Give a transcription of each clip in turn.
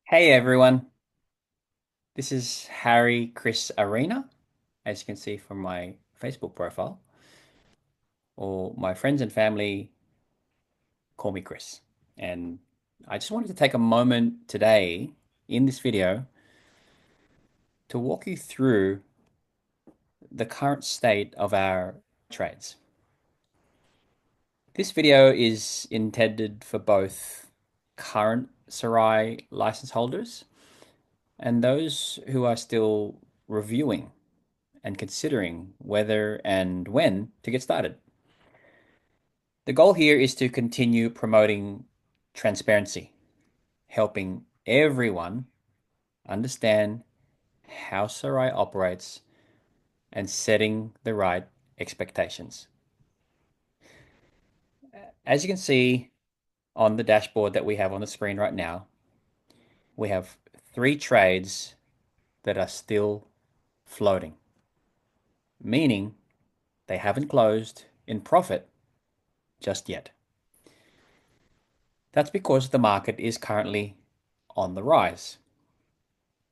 Hey everyone, this is Harry Chris Arena, as you can see from my Facebook profile, or my friends and family call me Chris. And I just wanted to take a moment today in this video to walk you through the current state of our trades. This video is intended for both current SARAI license holders and those who are still reviewing and considering whether and when to get started. The goal here is to continue promoting transparency, helping everyone understand how Sarai operates and setting the right expectations. As you can see on the dashboard that we have on the screen right now, we have three trades that are still floating, meaning they haven't closed in profit just yet. That's because the market is currently on the rise.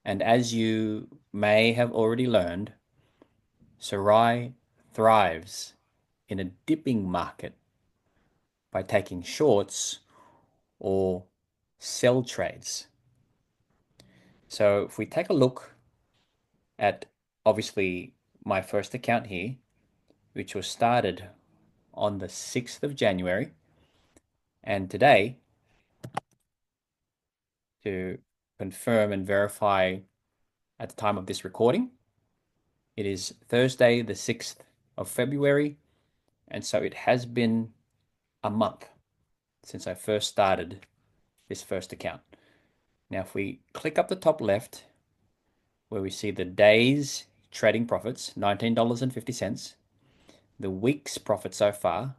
And as you may have already learned, Sarai thrives in a dipping market by taking shorts or sell trades. So if we take a look at obviously my first account here, which was started on the 6th of January, and today, to confirm and verify at the time of this recording, it is Thursday, the 6th of February, and so it has been a month since I first started this first account. Now, if we click up the top left, where we see the day's trading profits, $19.50, the week's profit so far,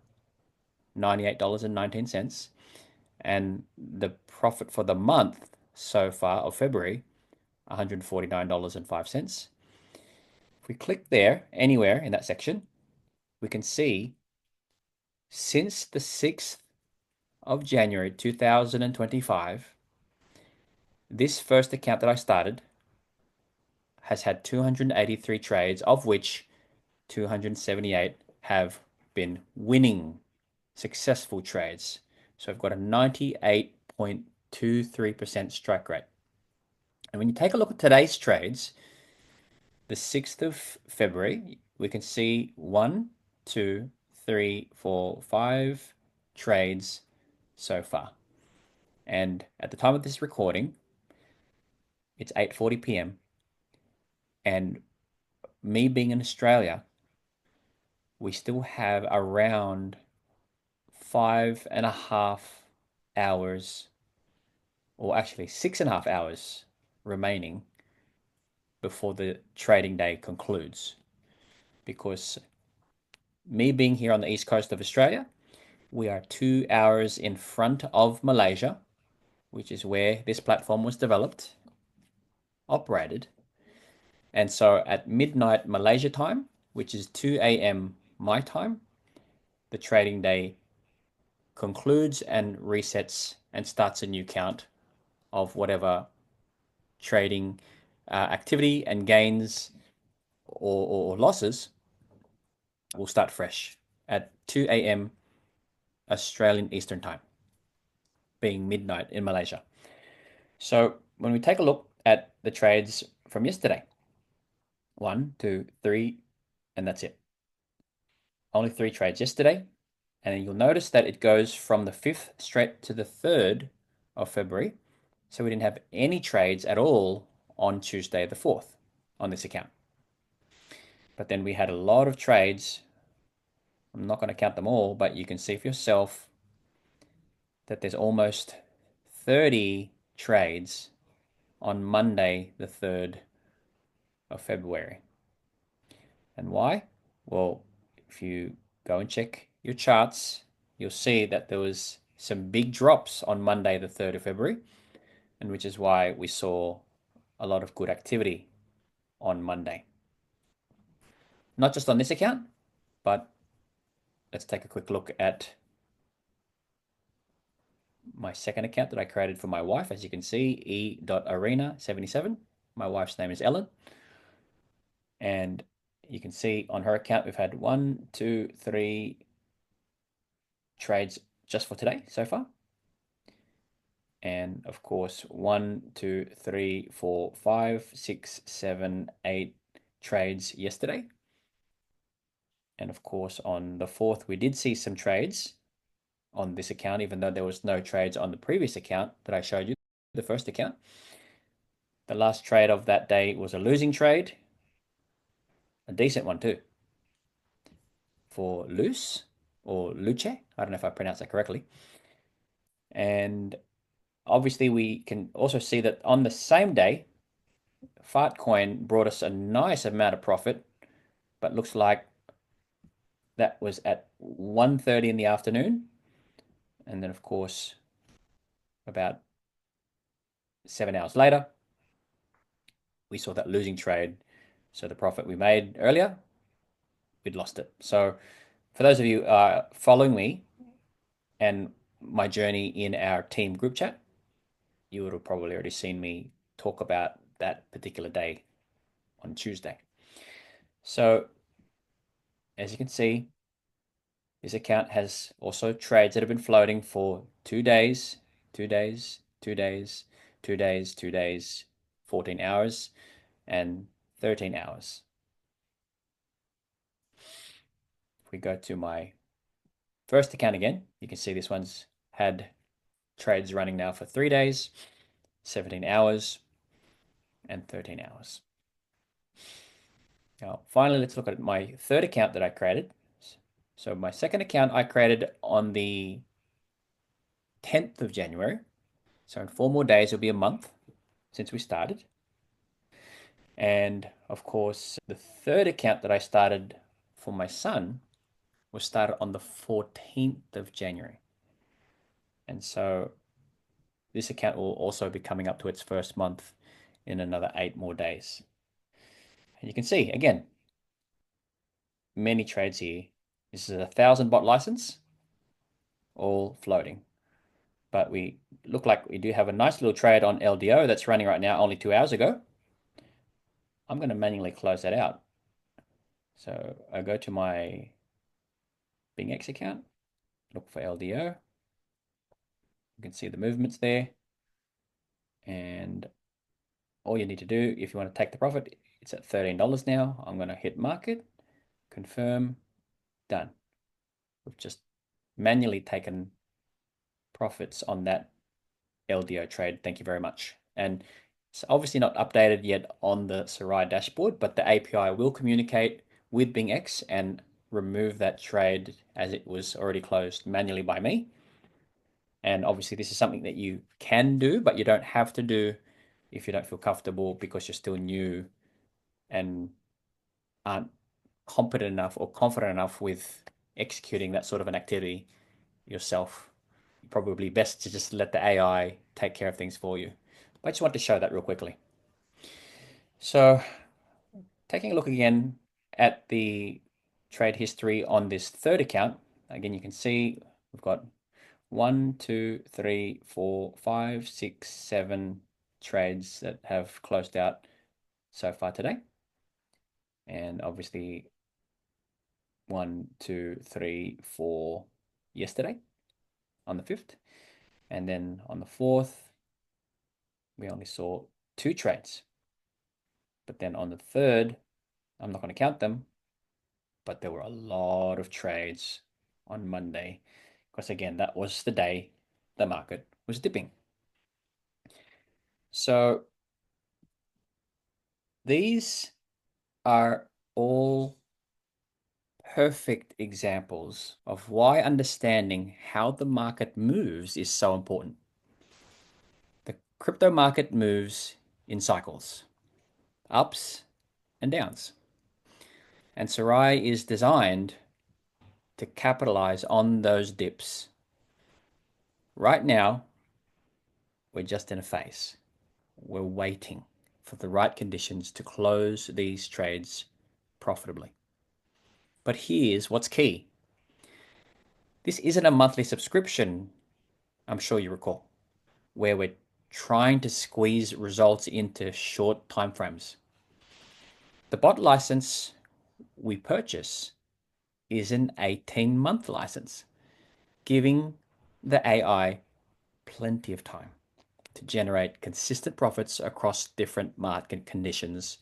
$98.19, and the profit for the month so far of February, $149.05. If we click there, anywhere in that section, we can see since the 6th of January 2025, this first account that I started has had 283 trades, of which 278 have been winning, successful trades. So I've got a 98.23% strike rate. And when you take a look at today's trades, the 6th of February, we can see 1, 2, 3, 4, 5 trades so far. And at the time of this recording, it's 8:40 p.m. And me being in Australia, we still have around 5.5 hours, or actually 6.5 hours remaining before the trading day concludes. Because me being here on the east coast of Australia, we are 2 hours in front of Malaysia, which is where this platform was developed, operated. And so at midnight Malaysia time, which is 2 a.m. my time, the trading day concludes and resets and starts a new count of whatever trading activity and gains or losses will start fresh at 2 a.m. Australian Eastern Time, being midnight in Malaysia. So when we take a look at the trades from yesterday, 1, 2, 3, and that's it. Only three trades yesterday. And you'll notice that it goes from the 5th straight to the 3rd of February. So we didn't have any trades at all on Tuesday the 4th on this account. But then we had a lot of trades. I'm not going to count them all, but you can see for yourself that there's almost 30 trades on Monday the 3rd of February. And why? Well, if you go and check your charts, you'll see that there was some big drops on Monday the 3rd of February, and which is why we saw a lot of good activity on Monday. Not just on this account, but let's take a quick look at my second account that I created for my wife, as you can see, e.arena77. My wife's name is Ellen. And you can see on her account, we've had 1, 2, 3 trades just for today so far. And of course, 1, 2, 3, 4, 5, 6, 7, 8 trades yesterday. And of course, on the 4th, we did see some trades on this account, even though there was no trades on the previous account that I showed you, the first account. The last trade of that day was a losing trade, a decent one too, for Luce or Luce. I don't know if I pronounced that correctly. And obviously, we can also see that on the same day, Fartcoin brought us a nice amount of profit, but looks like that was at 1:30 in the afternoon. And then, of course, about 7 hours later, we saw that losing trade. So the profit we made earlier, we'd lost it. So for those of you following me and my journey in our team group chat, you would have probably already seen me talk about that particular day on Tuesday. So as you can see, this account has also trades that have been floating for 2 days, 2 days, 2 days, 2 days, 2 days, 14 hours, and 13 hours. If we go to my first account again, you can see this one's had trades running now for 3 days, 17 hours, and 13 hours. Now, finally, let's look at my third account that I created. So my second account I created on the 10th of January. So in 4 more days, it'll be a month since we started. And of course, the third account that I started for my son was started on the 14th of January. And so this account will also be coming up to its first month in another 8 more days. And you can see, again, many trades here. This is a 1,000 bot license, all floating. But we look like we do have a nice little trade on LDO that's running right now, only 2 hours ago. I'm going to manually close that out. So I go to my BingX account, look for LDO. You can see the movements there. And all you need to do, if you want to take the profit, it's at $13 now. I'm going to hit market, confirm, done. We've just manually taken profits on that LDO trade. Thank you very much. And it's obviously not updated yet on the SARAI dashboard, but the API will communicate with BingX and remove that trade as it was already closed manually by me. And obviously this is something that you can do, but you don't have to do if you don't feel comfortable because you're still new and aren't competent enough or confident enough with executing that sort of an activity yourself. Probably best to just let the AI take care of things for you. But I just want to show that real quickly. So taking a look again at the trade history on this third account, again, you can see we've got 1, 2, 3, 4, 5, 6, 7 trades that have closed out so far today. And obviously 1, 2, 3, 4 yesterday on the 5th. And then on the 4th, we only saw 2 trades. But then on the 3rd, I'm not going to count them, but there were a lot of trades on Monday. Because again, that was the day the market was dipping. So these are all perfect examples of why understanding how the market moves is so important. The crypto market moves in cycles, ups and downs. And SARAI is designed to capitalize on those dips. Right now, we're just in a phase. We're waiting for the right conditions to close these trades profitably. But here's what's key. This isn't a monthly subscription I'm sure you recall, where we're trying to squeeze results into short time frames. The bot license we purchase is an 18-month license, giving the AI plenty of time to generate consistent profits across different market conditions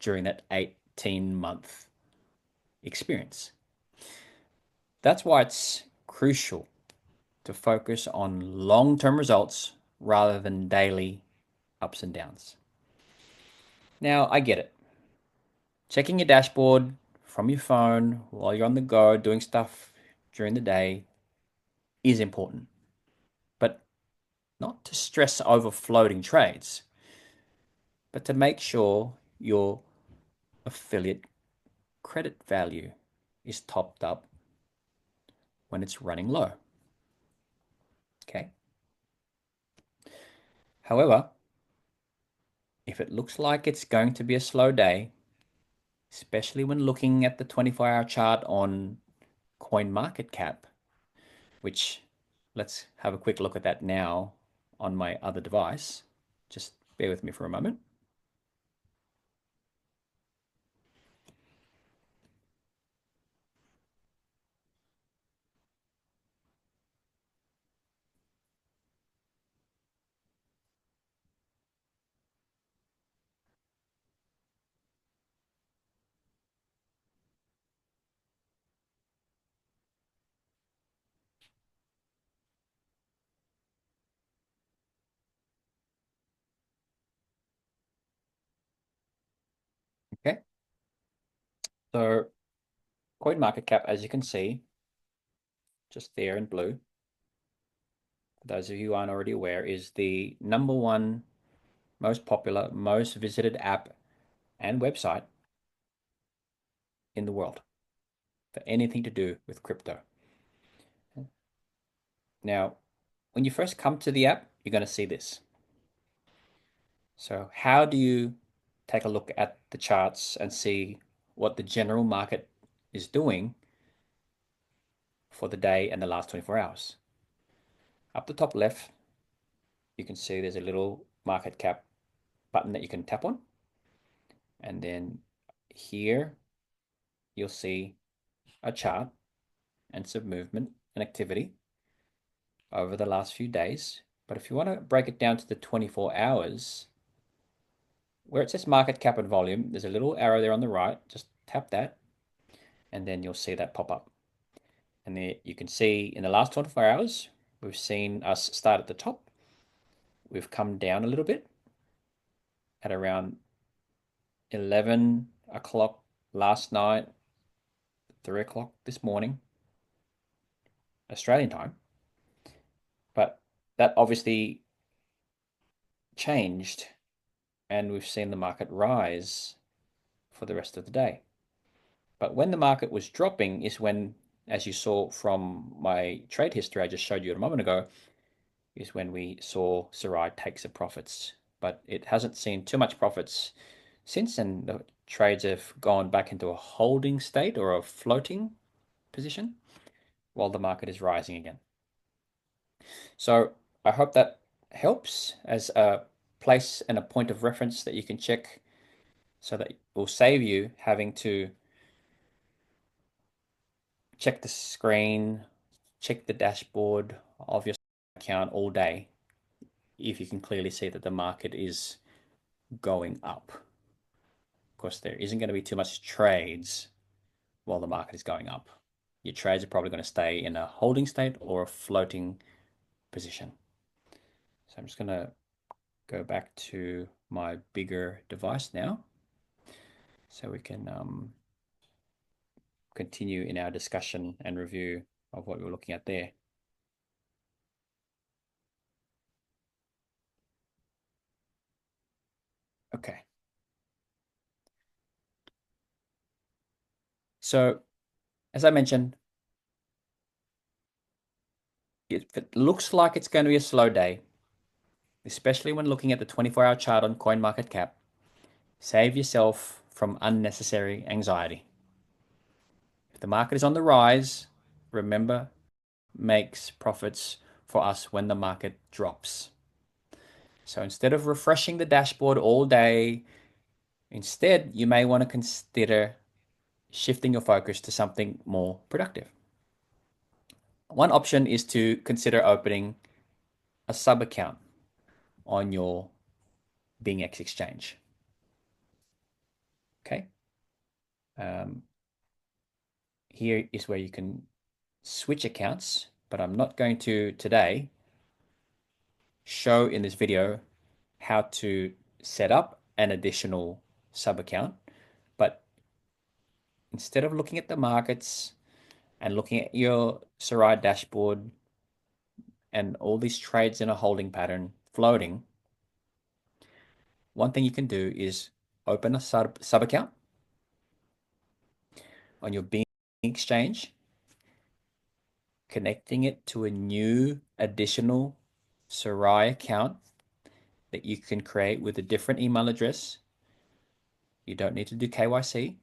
during that 18-month experience. That's why it's crucial to focus on long term results rather than daily ups and downs. Now, I get it. Checking your dashboard from your phone while you're on the go doing stuff during the day is important, but not to stress over floating trades, but to make sure your affiliate credit value is topped up when it's running low. Okay. However, if it looks like it's going to be a slow day, especially when looking at the 24-hour chart on CoinMarketCap, which let's have a quick look at that now on my other device. Just bear with me for a moment. Okay. So CoinMarketCap, as you can see, just there in blue, for those of you who aren't already aware, is the number one most popular, most visited app and website in the world for anything to do with crypto. Now, when you first come to the app, you're going to see this. So, how do you take a look at the charts and see what the general market is doing for the day and the last 24 hours? Up the top left, you can see there's a little market cap button that you can tap on. And then here, you'll see a chart and some movement and activity over the last few days. But if you want to break it down to the 24 hours, where it says market cap and volume, there's a little arrow there on the right. Just tap that, and then you'll see that pop up. And there you can see in the last 24 hours, we've seen us start at the top. We've come down a little bit at around 11 o'clock last night, 3 o'clock this morning, Australian time. But that obviously changed, and we've seen the market rise for the rest of the day. But when the market was dropping is when, as you saw from my trade history I just showed you a moment ago, is when we saw SARAI take some profits. But it hasn't seen too much profits since, and the trades have gone back into a holding state or a floating position while the market is rising again. So I hope that helps as a place and a point of reference that you can check, so that will save you having to check the screen, check the dashboard of your account all day if you can clearly see that the market is going up. Of course, there isn't going to be too much trades while the market is going up. Your trades are probably going to stay in a holding state or a floating position. So I'm just going to go back to my bigger device now so we can continue in our discussion and review of what we were looking at there. Okay. So as I mentioned, if it looks like it's going to be a slow day, especially when looking at the 24-hour chart on CoinMarketCap, save yourself from unnecessary anxiety. If the market is on the rise, remember, makes profits for us when the market drops. So instead of refreshing the dashboard all day, instead you may want to consider shifting your focus to something more productive. One option is to consider opening a sub account on your BingX exchange. Okay. Um, Here is where you can switch accounts, but I'm not going to today show in this video how to set up an additional sub account. But instead of looking at the markets and looking at your SARAI dashboard and all these trades in a holding pattern floating, one thing you can do is open a sub account on your Bing exchange, connecting it to a new additional SARAI account that you can create with a different email address. You don't need to do KYC.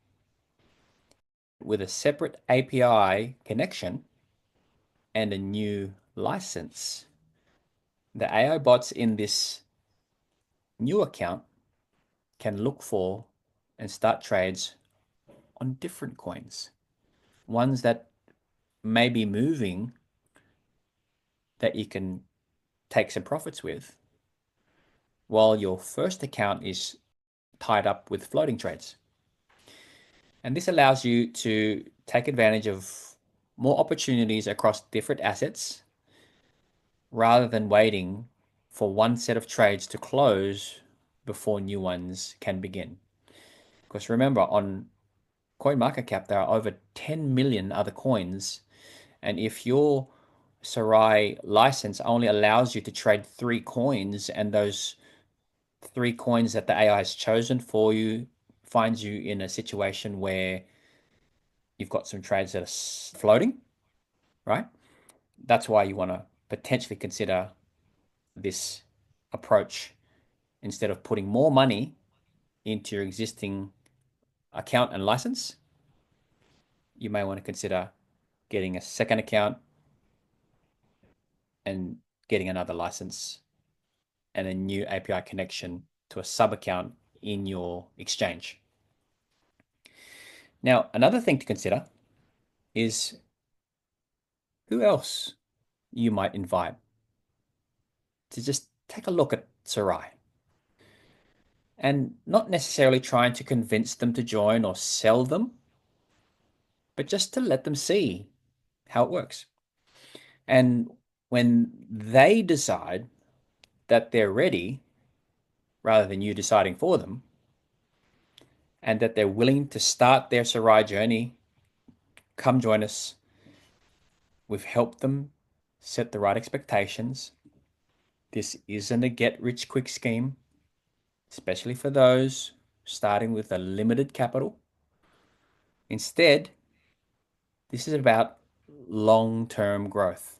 With a separate API connection and a new license, the AI bots in this new account can look for and start trades on different coins, ones that may be moving that you can take some profits with, while your first account is tied up with floating trades. And this allows you to take advantage of more opportunities across different assets rather than waiting for one set of trades to close before new ones can begin. Because remember, on CoinMarketCap, there are over 10 million other coins. And if your SARAI license only allows you to trade 3 coins, and those 3 coins that the AI has chosen for you finds you in a situation where you've got some trades that are floating, right? That's why you want to potentially consider this approach. Instead of putting more money into your existing account and license, you may want to consider getting a second account and getting another license and a new API connection to a sub account in your exchange. Now, another thing to consider is who else you might invite to just take a look at SARAI, and not necessarily trying to convince them to join or sell them, but just to let them see how it works. And when they decide that they're ready, rather than you deciding for them, and that they're willing to start their SARAI journey, come join us. We've helped them set the right expectations. This isn't a get-rich-quick scheme, especially for those starting with a limited capital. Instead, this is about long-term growth.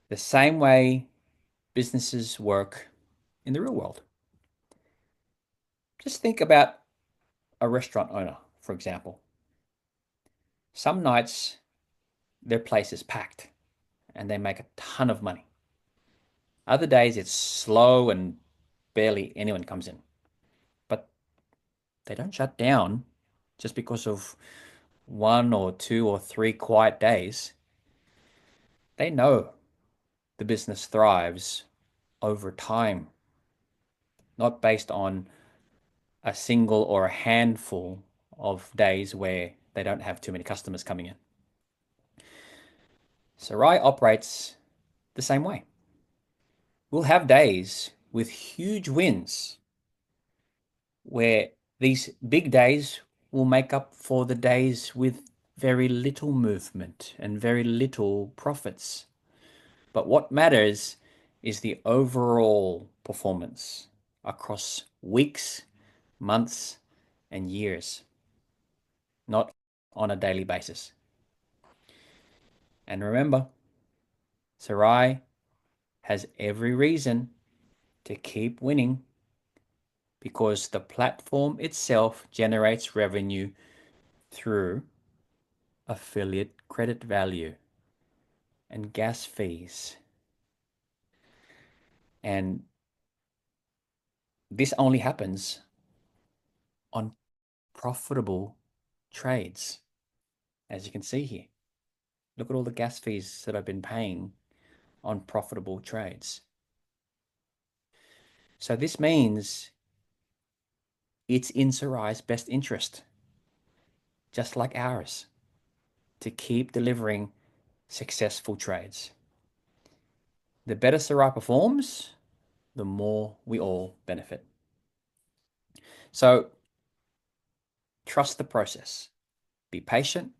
The same way businesses work in the real world. Just think about a restaurant owner, for example. Some nights their place is packed and they make a ton of money. Other days it's slow and barely anyone comes in. But they don't shut down just because of 1 or 2 or 3 quiet days. They know the business thrives over time, not based on a single or a handful of days where they don't have too many customers coming in. SARAI operates the same way. We'll have days with huge wins where these big days will make up for the days with very little movement and very little profits. But what matters is the overall performance across weeks, months, and years, not on a daily basis. And remember, SARAI has every reason to keep winning because the platform itself generates revenue through affiliate credit value. and gas fees. And this only happens on profitable trades, as you can see here. Look at all the gas fees that I've been paying on profitable trades. So this means it's in SARAI's best interest, just like ours, to keep delivering successful trades. The better SARAI performs, the more we all benefit. So trust the process, be patient,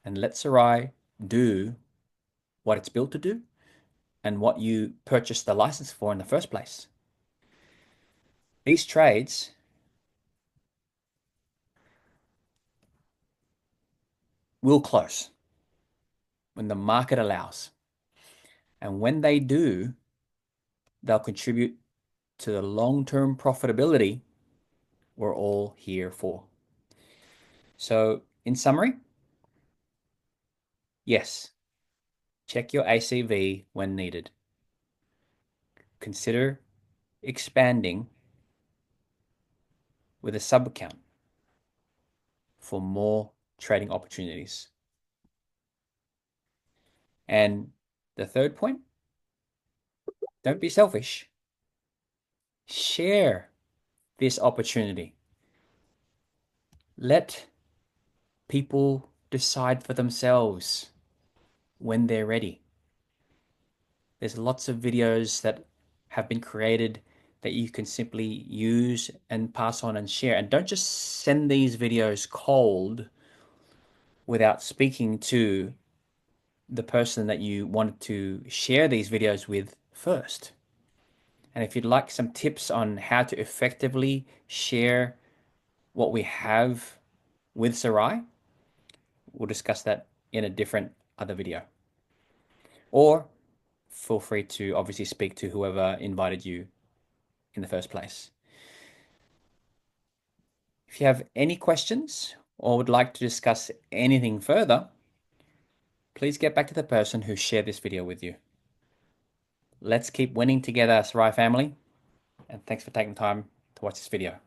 and let SARAI do what it's built to do and what you purchased the license for in the first place. These trades will close when the market allows. And when they do, they'll contribute to the long-term profitability we're all here for. So, in summary, yes, check your ACV when needed. Consider expanding with a sub account for more trading opportunities. And the third point, don't be selfish. Share this opportunity. Let people decide for themselves when they're ready. There's lots of videos that have been created that you can simply use and pass on and share. And don't just send these videos cold without speaking to the person that you wanted to share these videos with first. And if you'd like some tips on how to effectively share what we have with SARAI, we'll discuss that in a different other video. Or feel free to obviously speak to whoever invited you in the first place. If you have any questions or would like to discuss anything further, please get back to the person who shared this video with you. Let's keep winning together, SARAI family, and thanks for taking time to watch this video.